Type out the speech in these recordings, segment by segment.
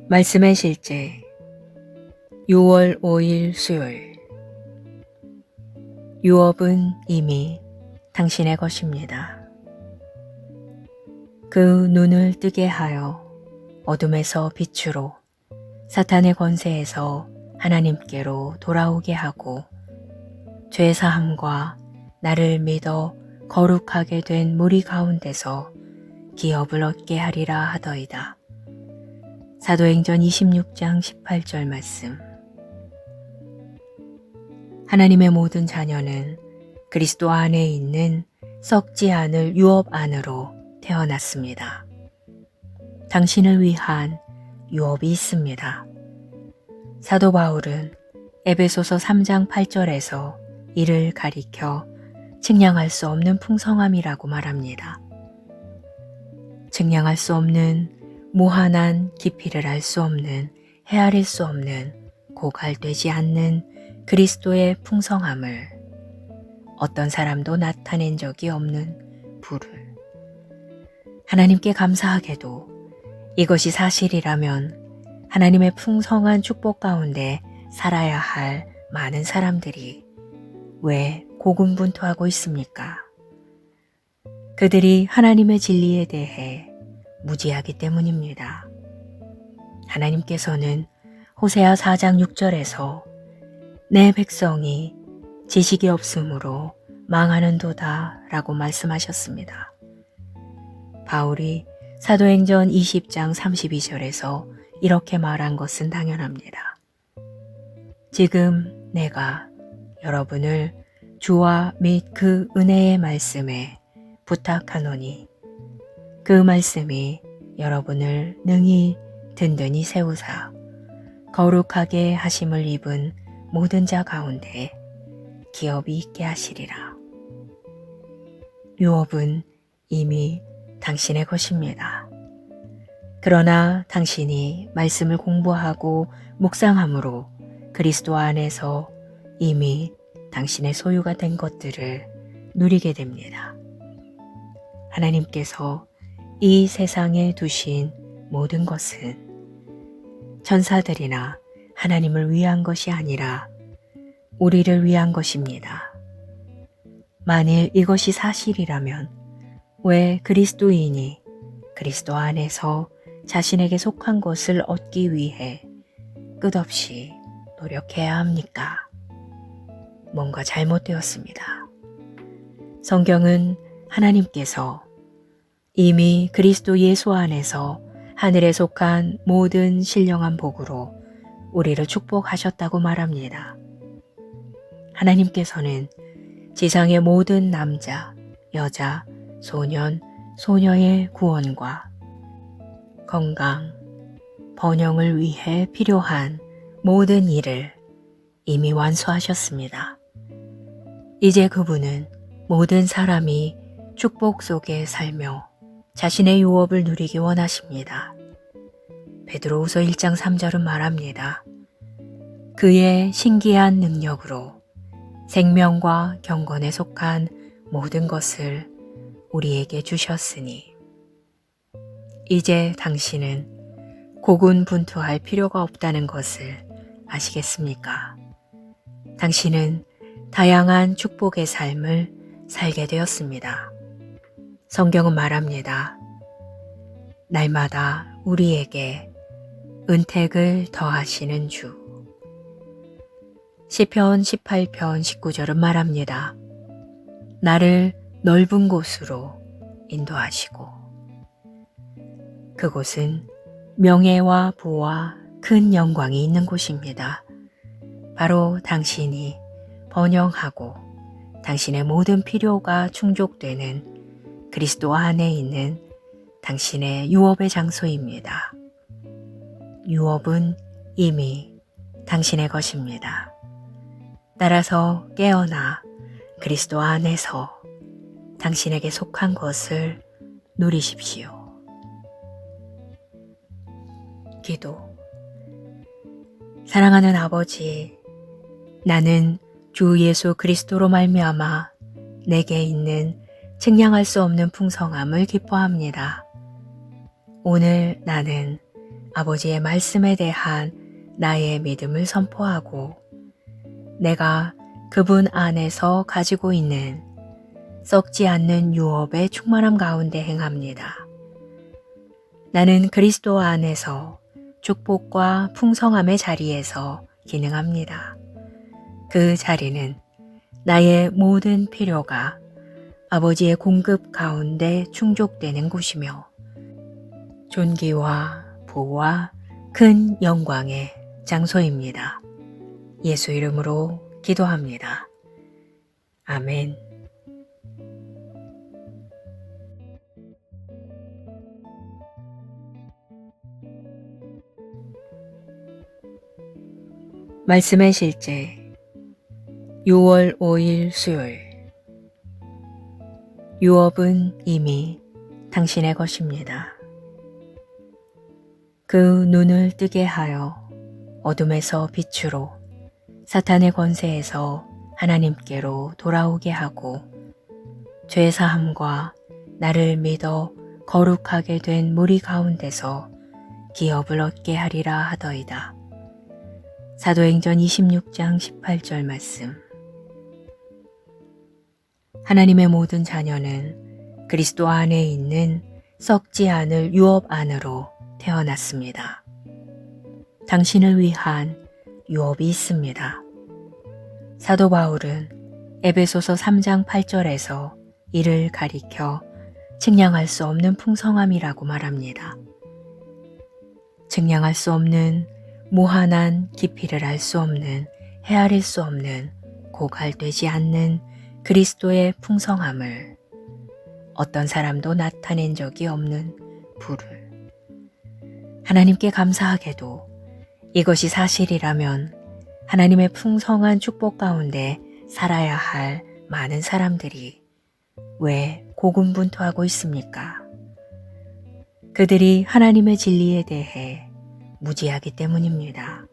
말씀의 실제 6월 5일 수요일. 유업은 이미 당신의 것입니다. 그 눈을 뜨게 하여 어둠에서 빛으로, 사탄의 권세에서 하나님께로 돌아오게 하고, 죄사함과 나를 믿어 거룩하게 된 무리 가운데서 기업을 얻게 하리라 하더이다. 사도행전 26장 18절 말씀. 하나님의 모든 자녀는 그리스도 안에 있는 썩지 않을 유업 안으로 태어났습니다. 당신을 위한 유업이 있습니다. 사도 바울은 에베소서 3장 8절에서 이를 가리켜 측량할 수 없는 풍성함이라고 말합니다. 측량할 수 없는 무한한, 깊이를 알 수 없는, 헤아릴 수 없는, 고갈되지 않는 그리스도의 풍성함을 어떤 사람도 나타낸 적이 없는 부를. 하나님께 감사하게도 이것이 사실이라면 하나님의 풍성한 축복 가운데 살아야 할 많은 사람들이 왜 고군분투하고 있습니까? 그들이 하나님의 진리에 대해 무지하기 때문입니다. 하나님께서는 호세아 4장 6절에서 내 백성이 지식이 없으므로 망하는도다 라고 말씀하셨습니다. 바울이 사도행전 20장 32절에서 이렇게 말한 것은 당연합니다. 지금 내가 여러분을 주와 및 그 은혜의 말씀에 부탁하노니 그 말씀이 여러분을 능히 든든히 세우사 거룩하게 하심을 입은 모든 자 가운데 기업이 있게 하시리라. 유업은 이미 당신의 것입니다. 그러나 당신이 말씀을 공부하고 묵상함으로 그리스도 안에서 이미 당신의 소유가 된 것들을 누리게 됩니다. 하나님께서 이 세상에 두신 모든 것은 천사들이나 하나님을 위한 것이 아니라 우리를 위한 것입니다. 만일 이것이 사실이라면 왜 그리스도인이 그리스도 안에서 자신에게 속한 것을 얻기 위해 끝없이 노력해야 합니까? 뭔가 잘못되었습니다. 성경은 하나님께서 이미 그리스도 예수 안에서 하늘에 속한 모든 신령한 복으로 우리를 축복하셨다고 말합니다. 하나님께서는 지상의 모든 남자, 여자, 소년, 소녀의 구원과 건강, 번영을 위해 필요한 모든 일을 이미 완수하셨습니다. 이제 그분은 모든 사람이 축복 속에 살며 자신의 유업을 누리기 원하십니다. 베드로후서 1장 3절은 말합니다. 그의 신기한 능력으로 생명과 경건에 속한 모든 것을 우리에게 주셨으니 이제 당신은 고군분투할 필요가 없다는 것을 아시겠습니까? 당신은 다양한 축복의 삶을 살게 되었습니다. 성경은 말합니다. 날마다 우리에게 은택을 더하시는 주. 시편 18편 19절은 말합니다. 나를 넓은 곳으로 인도하시고 그곳은 명예와 부와 큰 영광이 있는 곳입니다. 바로 당신이 번영하고 당신의 모든 필요가 충족되는 그리스도 안에 있는 당신의 유업의 장소입니다. 유업은 이미 당신의 것입니다. 따라서 깨어나 그리스도 안에서 당신에게 속한 것을 누리십시오. 기도. 사랑하는 아버지, 나는 주 예수 그리스도로 말미암아 내게 있는 측량할 수 없는 풍성함을 기뻐합니다. 오늘 나는 아버지의 말씀에 대한 나의 믿음을 선포하고 내가 그분 안에서 가지고 있는 썩지 않는 유업의 충만함 가운데 행합니다. 나는 그리스도 안에서 축복과 풍성함의 자리에서 기능합니다. 그 자리는 나의 모든 필요가 아버지의 공급 가운데 충족되는 곳이며 존귀와 부와 큰 영광의 장소입니다. 예수 이름으로 기도합니다. 아멘. 말씀의 실제 6월 5일 수요일 유업은 이미 당신의 것입니다. 그 눈을 뜨게 하여 어둠에서 빛으로 사탄의 권세에서 하나님께로 돌아오게 하고 죄사함과 나를 믿어 거룩하게 된 무리 가운데서 기업을 얻게 하리라 하더이다. 사도행전 26장 18절 말씀. 하나님의 모든 자녀는 그리스도 안에 있는 썩지 않을 유업 안으로 태어났습니다. 당신을 위한 유업이 있습니다. 사도 바울은 에베소서 3장 8절에서 이를 가리켜 측량할 수 없는 풍성함이라고 말합니다. 측량할 수 없는 무한한 깊이를 알 수 없는 헤아릴 수 없는 고갈되지 않는 그리스도의 풍성함을 어떤 사람도 나타낸 적이 없는 부를 하나님께 감사하게도 이것이 사실이라면 하나님의 풍성한 축복 가운데 살아야 할 많은 사람들이 왜 고군분투하고 있습니까? 그들이 하나님의 진리에 대해 무지하기 때문입니다.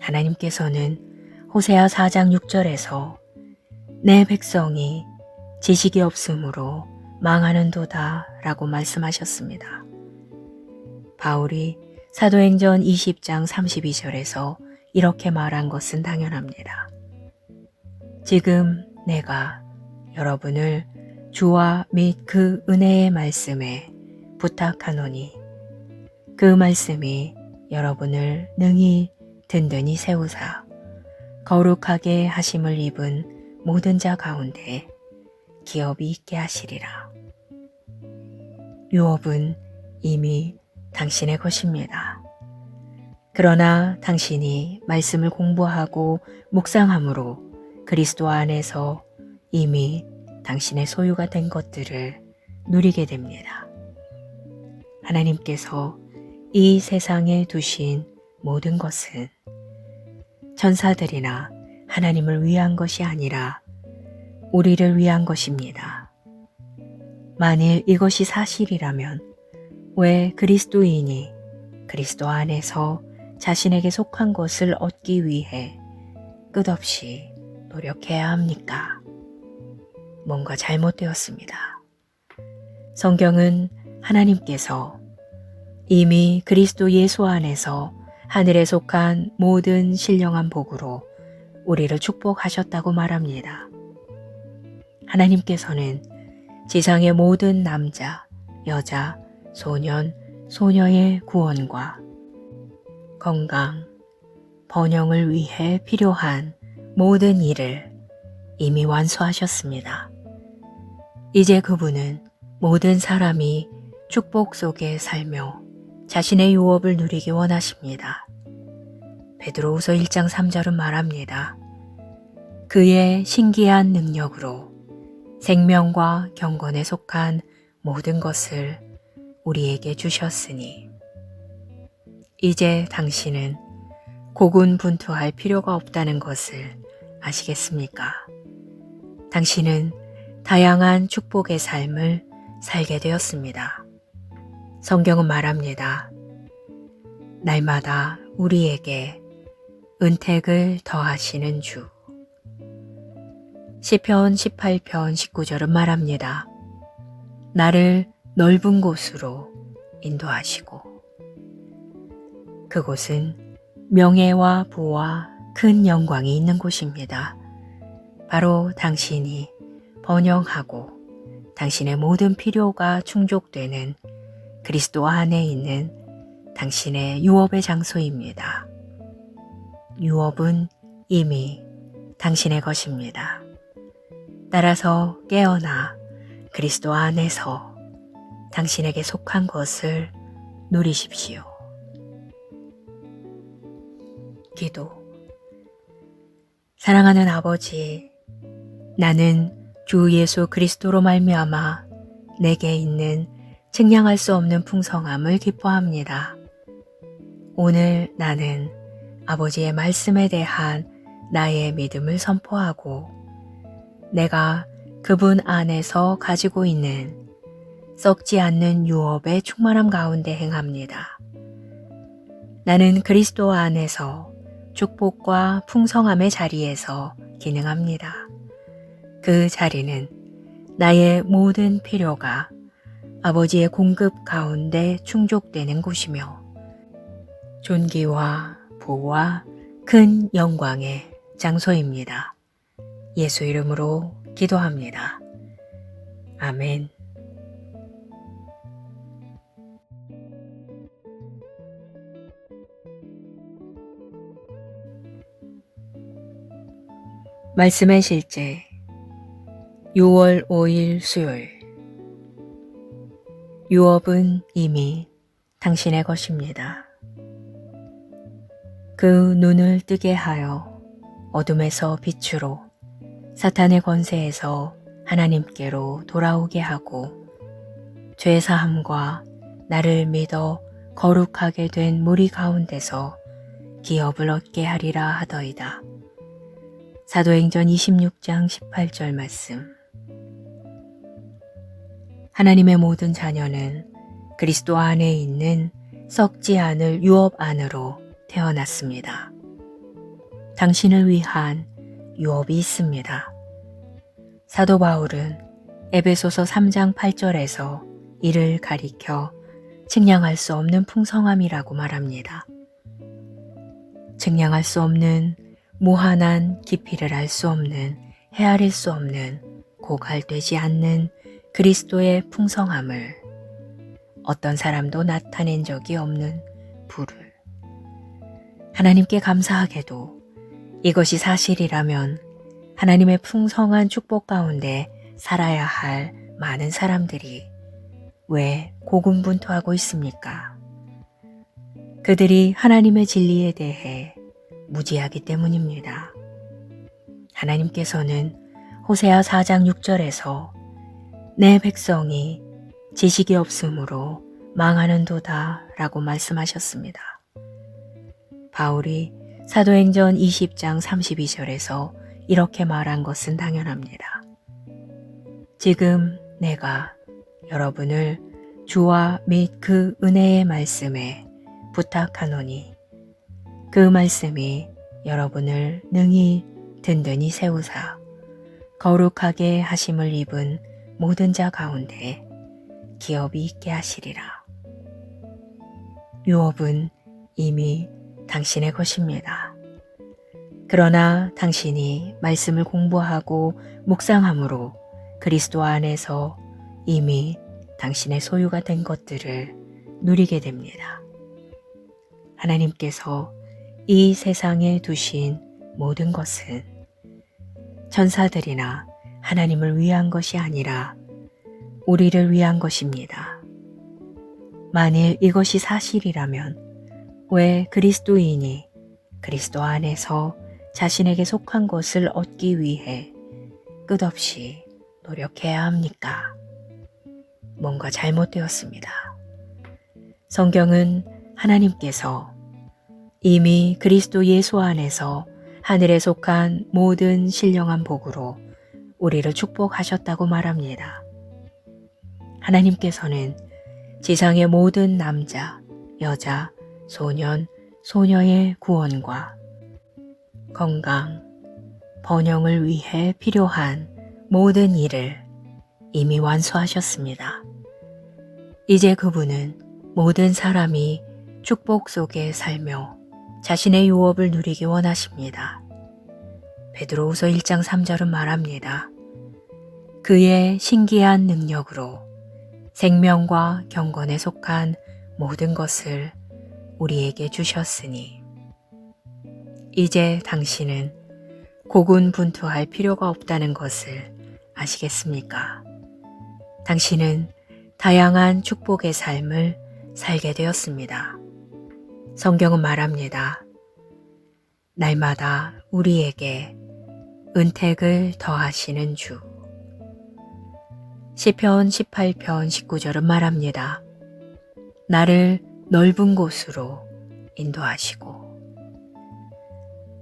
하나님께서는 호세아 4장 6절에서 내 백성이 지식이 없으므로 망하는도다 라고 말씀하셨습니다. 바울이 사도행전 20장 32절에서 이렇게 말한 것은 당연합니다. 지금 내가 여러분을 주와 및 그 은혜의 말씀에 부탁하노니 그 말씀이 여러분을 능히 든든히 세우사 거룩하게 하심을 입은 모든 자 가운데 기업이 있게 하시리라. 유업은 이미 당신의 것입니다. 그러나 당신이 말씀을 공부하고 묵상함으로 그리스도 안에서 이미 당신의 소유가 된 것들을 누리게 됩니다. 하나님께서 이 세상에 두신 모든 것은 천사들이나 하나님을 위한 것이 아니라 우리를 위한 것입니다. 만일 이것이 사실이라면 왜 그리스도인이 그리스도 안에서 자신에게 속한 것을 얻기 위해 끝없이 노력해야 합니까? 뭔가 잘못되었습니다. 성경은 하나님께서 이미 그리스도 예수 안에서 하늘에 속한 모든 신령한 복으로 우리를 축복하셨다고 말합니다. 하나님께서는 지상의 모든 남자, 여자, 소년, 소녀의 구원과 건강, 번영을 위해 필요한 모든 일을 이미 완수하셨습니다. 이제 그분은 모든 사람이 축복 속에 살며 자신의 유업을 누리기 원하십니다. 베드로후서 1장 3절은 말합니다. 그의 신기한 능력으로 생명과 경건에 속한 모든 것을 우리에게 주셨으니 이제 당신은 고군분투할 필요가 없다는 것을 아시겠습니까? 당신은 다양한 축복의 삶을 살게 되었습니다. 성경은 말합니다. 날마다 우리에게 은택을 더하시는 주. 시편 18편 19절은 말합니다. 나를 넓은 곳으로 인도하시고. 그곳은 명예와 부와 큰 영광이 있는 곳입니다. 바로 당신이 번영하고 당신의 모든 필요가 충족되는 그리스도 안에 있는 당신의 유업의 장소입니다. 유업은 이미 당신의 것입니다. 따라서 깨어나 그리스도 안에서 당신에게 속한 것을 누리십시오. 기도. 사랑하는 아버지, 나는 주 예수 그리스도로 말미암아 내게 있는 측량할 수 없는 풍성함을 기뻐합니다. 오늘 나는 아버지의 말씀에 대한 나의 믿음을 선포하고 내가 그분 안에서 가지고 있는 썩지 않는 유업의 충만함 가운데 행합니다. 나는 그리스도 안에서 축복과 풍성함의 자리에서 기능합니다. 그 자리는 나의 모든 필요가 아버지의 공급 가운데 충족되는 곳이며 존귀와 부와 큰 영광의 장소입니다. 예수 이름으로 기도합니다. 아멘. 말씀의 실제 6월 5일 수요일. 유업은 이미 당신의 것입니다. 그 눈을 뜨게 하여 어둠에서 빛으로 사탄의 권세에서 하나님께로 돌아오게 하고 죄사함과 나를 믿어 거룩하게 된 무리 가운데서 기업을 얻게 하리라 하더이다. 사도행전 26장 18절 말씀. 하나님의 모든 자녀는 그리스도 안에 있는 썩지 않을 유업 안으로 태어났습니다. 당신을 위한 유업이 있습니다. 사도 바울은 에베소서 3장 8절에서 이를 가리켜 측량할 수 없는 풍성함이라고 말합니다. 측량할 수 없는 무한한 깊이를 알 수 없는 헤아릴 수 없는 고갈되지 않는 그리스도의 풍성함을 어떤 사람도 나타낸 적이 없는 부를 하나님께 감사하게도 이것이 사실이라면 하나님의 풍성한 축복 가운데 살아야 할 많은 사람들이 왜 고군분투하고 있습니까? 그들이 하나님의 진리에 대해 무지하기 때문입니다. 하나님께서는 호세아 4장 6절에서 내 백성이 지식이 없으므로 망하는도다 라고 말씀하셨습니다. 바울이 사도행전 20장 32절에서 이렇게 말한 것은 당연합니다. 지금 내가 여러분을 주와 및 그 은혜의 말씀에 부탁하노니 그 말씀이 여러분을 능히 든든히 세우사 거룩하게 하심을 입은 모든 자 가운데 기업이 있게 하시리라. 유업은 이미 당신의 것입니다. 그러나 당신이 말씀을 공부하고 묵상함으로 그리스도 안에서 이미 당신의 소유가 된 것들을 누리게 됩니다. 하나님께서 이 세상에 두신 모든 것은 천사들이나 하나님을 위한 것이 아니라 우리를 위한 것입니다. 만일 이것이 사실이라면 왜 그리스도인이 그리스도 안에서 자신에게 속한 것을 얻기 위해 끝없이 노력해야 합니까? 뭔가 잘못되었습니다. 성경은 하나님께서 이미 그리스도 예수 안에서 하늘에 속한 모든 신령한 복으로 우리를 축복하셨다고 말합니다. 하나님께서는 지상의 모든 남자, 여자, 소년, 소녀의 구원과 건강, 번영을 위해 필요한 모든 일을 이미 완수하셨습니다. 이제 그분은 모든 사람이 축복 속에 살며 자신의 유업을 누리기 원하십니다. 베드로후서 1장 3절은 말합니다. 그의 신기한 능력으로 생명과 경건에 속한 모든 것을 우리에게 주셨으니 이제 당신은 고군분투할 필요가 없다는 것을 아시겠습니까? 당신은 다양한 축복의 삶을 살게 되었습니다. 성경은 말합니다. 날마다 우리에게 은택을 더하시는 주. 시편 18편 19절은 말합니다. 나를 넓은 곳으로 인도하시고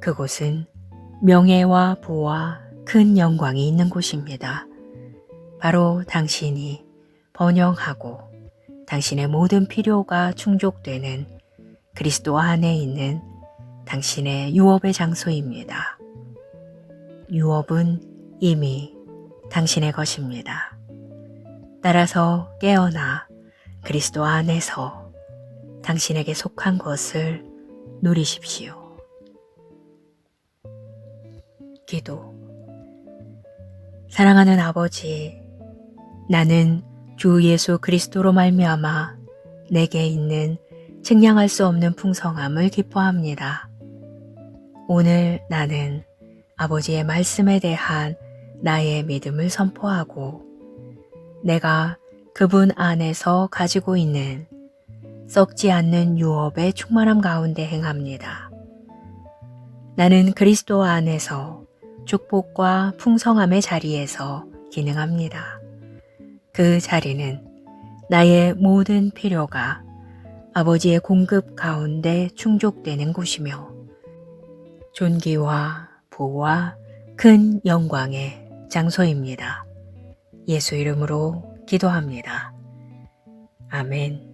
그곳은 명예와 부와 큰 영광이 있는 곳입니다. 바로 당신이 번영하고 당신의 모든 필요가 충족되는 그리스도 안에 있는 당신의 유업의 장소입니다. 유업은 이미 당신의 것입니다. 따라서 깨어나 그리스도 안에서 당신에게 속한 것을 누리십시오. 기도. 사랑하는 아버지, 나는 주 예수 그리스도로 말미암아 내게 있는 측량할 수 없는 풍성함을 기뻐합니다. 오늘 나는 아버지의 말씀에 대한 나의 믿음을 선포하고 내가 그분 안에서 가지고 있는 썩지 않는 유업의 충만함 가운데 행합니다. 나는 그리스도 안에서 축복과 풍성함의 자리에서 기능합니다. 그 자리는 나의 모든 필요가 아버지의 공급 가운데 충족되는 곳이며 존귀와 부와 큰 영광의 장소입니다. 예수 이름으로 기도합니다. 아멘.